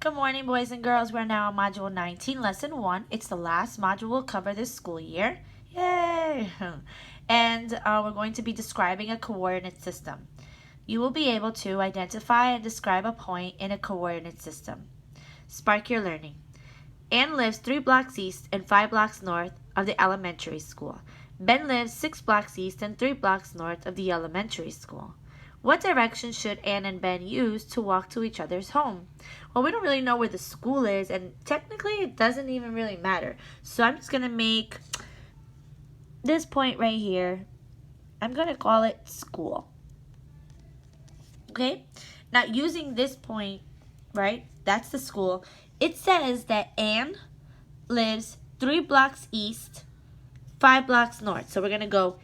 Good morning, boys and girls. We're now on Module 19, Lesson 1. It's the last module we'll cover this school year. Yay! And we're going to be describing a coordinate system. You will be able to identify and describe a point in a coordinate system. Spark your learning. Anne lives 3 blocks east and 5 blocks north of the elementary school. Ben lives 6 blocks east and 3 blocks north of the elementary school. What direction should Anne and Ben use to walk to each other's home? Well, we don't really know where the school is, and technically it doesn't even really matter. So I'm just going to make this point right here, I'm going to call it school. Okay? Now, using this point, right, that's the school. It says that Anne lives 3 blocks east, 5 blocks north. So we're going to go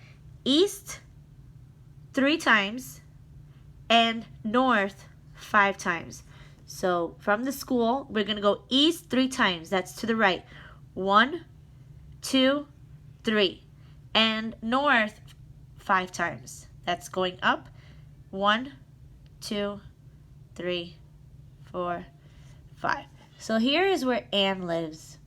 east 3 times and north 5 times. So from the school, we're going to go east 3 times. That's to the right. 1, 2, 3. And north 5 times. That's going up. 1, 2, 3, 4, 5. So here is where Anne lives.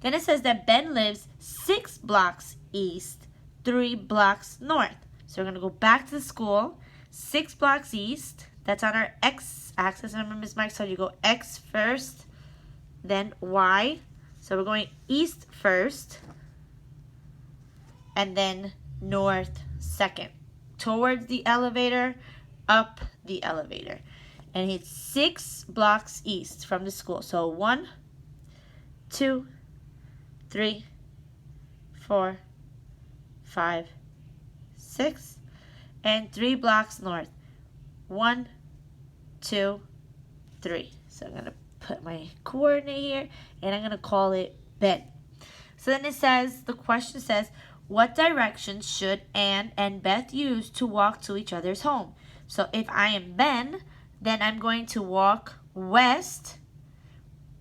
Then it says that Ben lives 6 blocks east, 3 blocks north. So we're going to go back to the school, 6 blocks east. That's on our x-axis. Remember Ms. Mike told you go x first, then y. So we're going east first, and then north second. Towards the elevator, up the elevator. And it's 6 blocks east from the school. So 1, 2, 3, 4, 5, 6, and 3 blocks north. 1, 2, 3. So I'm going to put my coordinate here, and I'm going to call it Ben. So then it says, the question says, what direction should Anne and Beth use to walk to each other's home? So if I am Ben, then I'm going to walk west,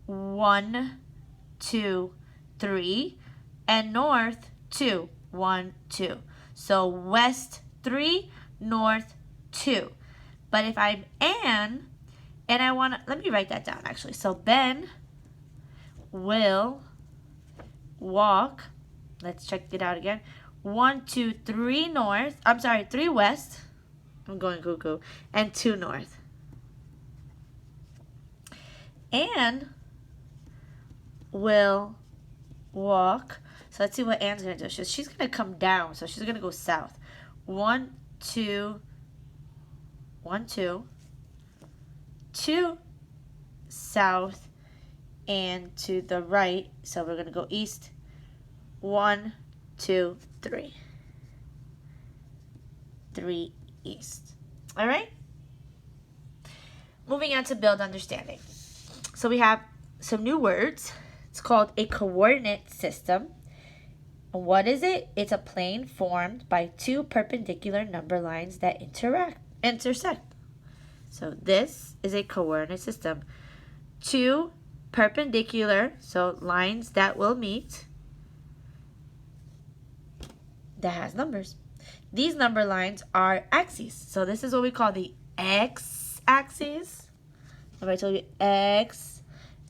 1, 2, 3, and north 2, 1, 2. So west 3, north 2. But if I'm Anne and I want to, let me write that down actually. So Ben will walk, let's check it out again. 1, 2, 3 north, 3 west, I'm going cuckoo, and 2 north. Anne will walk. So let's see what Anne's going to do. She's going to come down. So she's going to go south. 1, 2, 1, 2, 2 south and to the right. So we're going to go east. 1, 2, 3. 3 east. All right? Moving on to build understanding. So we have some new words. It's called a coordinate system. And what is it? It's a plane formed by 2 perpendicular number lines that intersect. So this is a coordinate system. 2 perpendicular, so lines that will meet, that has numbers. These number lines are axes. So this is what we call the x-axis. Remember I told you x.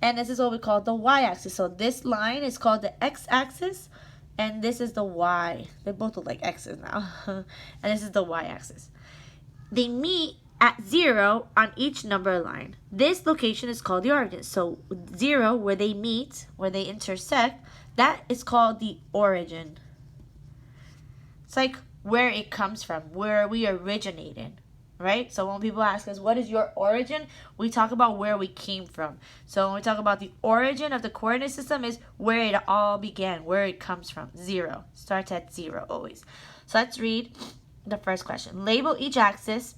And this is what we call the y-axis. So this line is called the x-axis, and this is the y. They both look like x's now. And this is the y-axis. They meet at 0 on each number line. This location is called the origin. So 0, where they meet, where they intersect, that is called the origin. It's like where it comes from, where we originated. Right? So when people ask us, what is your origin? We talk about where we came from. So when we talk about the origin of the coordinate system is where it all began, where it comes from. 0. Starts at 0 always. So let's read the first question. Label each axis.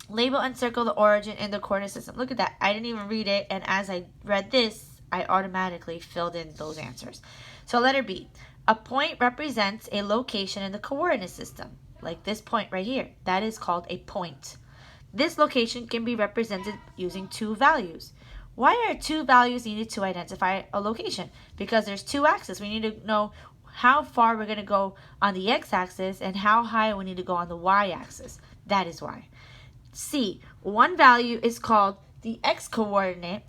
Label and circle the origin in the coordinate system. Look at that. I didn't even read it. And as I read this, I automatically filled in those answers. So letter B. A point represents a location in the coordinate system. Like this point right here. That is called a point. This location can be represented using 2 values. Why are 2 values needed to identify a location? Because there's 2 axes. We need to know how far we're going to go on the x-axis and how high we need to go on the y-axis. That is why. C. One value is called the x-coordinate,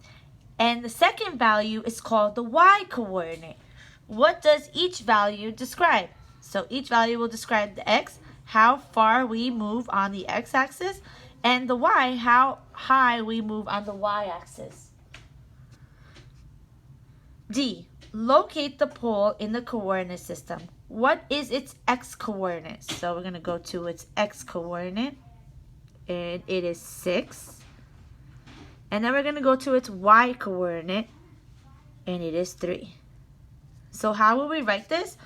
and the second value is called the y-coordinate. What does each value describe? So each value will describe the x, how far we move on the x-axis, and the y, how high we move on the y-axis. D. Locate the pole in the coordinate system. What is its x-coordinate? So we're going to go to its x-coordinate, and it is 6. And then we're going to go to its y-coordinate, and it is 3. So how will we write this?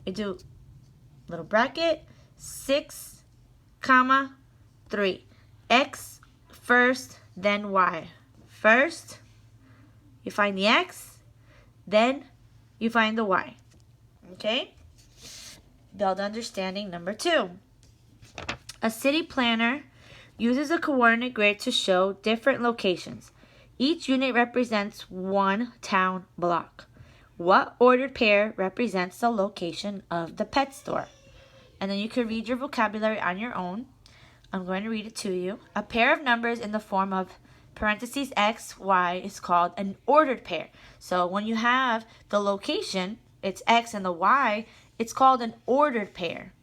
We do little bracket, 6, comma, 3. X first, then y. First, you find the x, then you find the y. Okay? Build understanding number 2. A city planner uses a coordinate grid to show different locations. Each unit represents one town block. What ordered pair represents the location of the pet store? And then you can read your vocabulary on your own. I'm going to read it to you. A pair of numbers in the form of parentheses x, y is called an ordered pair. So when you have the location, it's x and the y, it's called an ordered pair,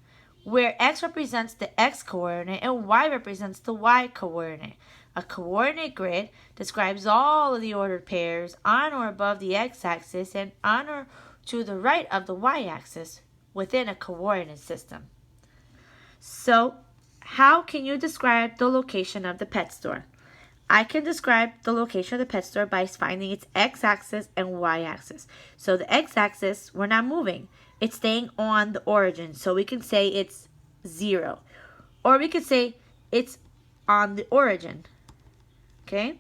where x represents the x-coordinate and y represents the y-coordinate. A coordinate grid describes all of the ordered pairs on or above the x-axis and on or to the right of the y-axis within a coordinate system. So, how can you describe the location of the pet store? I can describe the location of the pet store by finding its x-axis and y-axis. So the x-axis, we're not moving. It's staying on the origin. So we can say it's 0. Or we could say it's on the origin. Okay?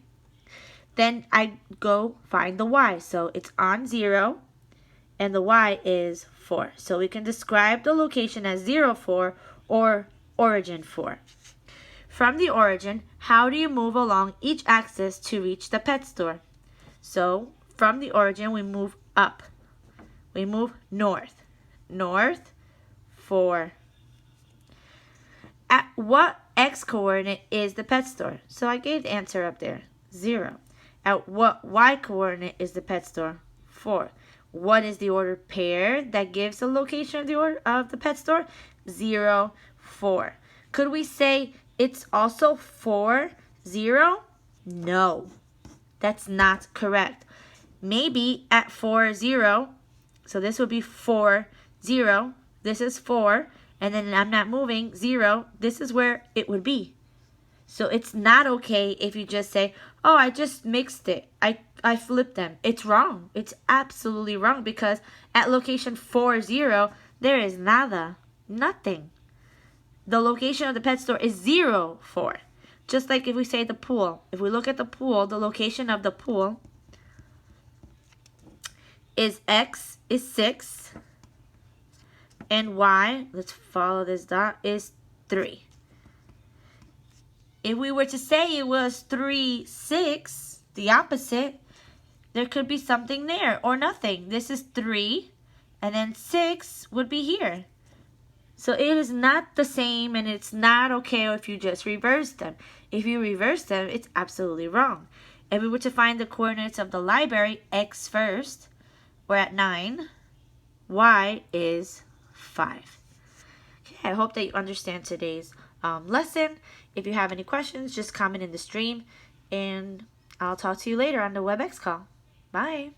Then I go find the y. So it's on 0 and the y is 4. So we can describe the location as 0, 4 or origin 4. From the origin, how do you move along each axis to reach the pet store? So, from the origin, we move up. We move north. North, 4. At what x-coordinate is the pet store? So I gave the answer up there, 0. At what y-coordinate is the pet store? 4. What is the ordered pair that gives the location of the pet store? 0, 4. Could we say it's also 4, 0? No, that's not correct. Maybe at 4, 0, so this would be 4, 0. This is 4, and then I'm not moving, 0. This is where it would be. So it's not okay if you just say, oh, I just mixed it. I flipped them. It's wrong. It's absolutely wrong because at location 4, 0, there is nada, nothing. The location of the pet store is 0, 4. Just like if we say the pool. If we look at the pool, the location of the pool is x is 6 and y, let's follow this dot, is 3. If we were to say it was 3, 6, the opposite, there could be something there or nothing. This is 3 and then 6 would be here. So it is not the same and it's not okay if you just reverse them. If you reverse them, it's absolutely wrong. If we were to find the coordinates of the library, x first, we're at 9, y is 5. Okay, I hope that you understand today's lesson. If you have any questions, just comment in the stream and I'll talk to you later on the WebEx call. Bye.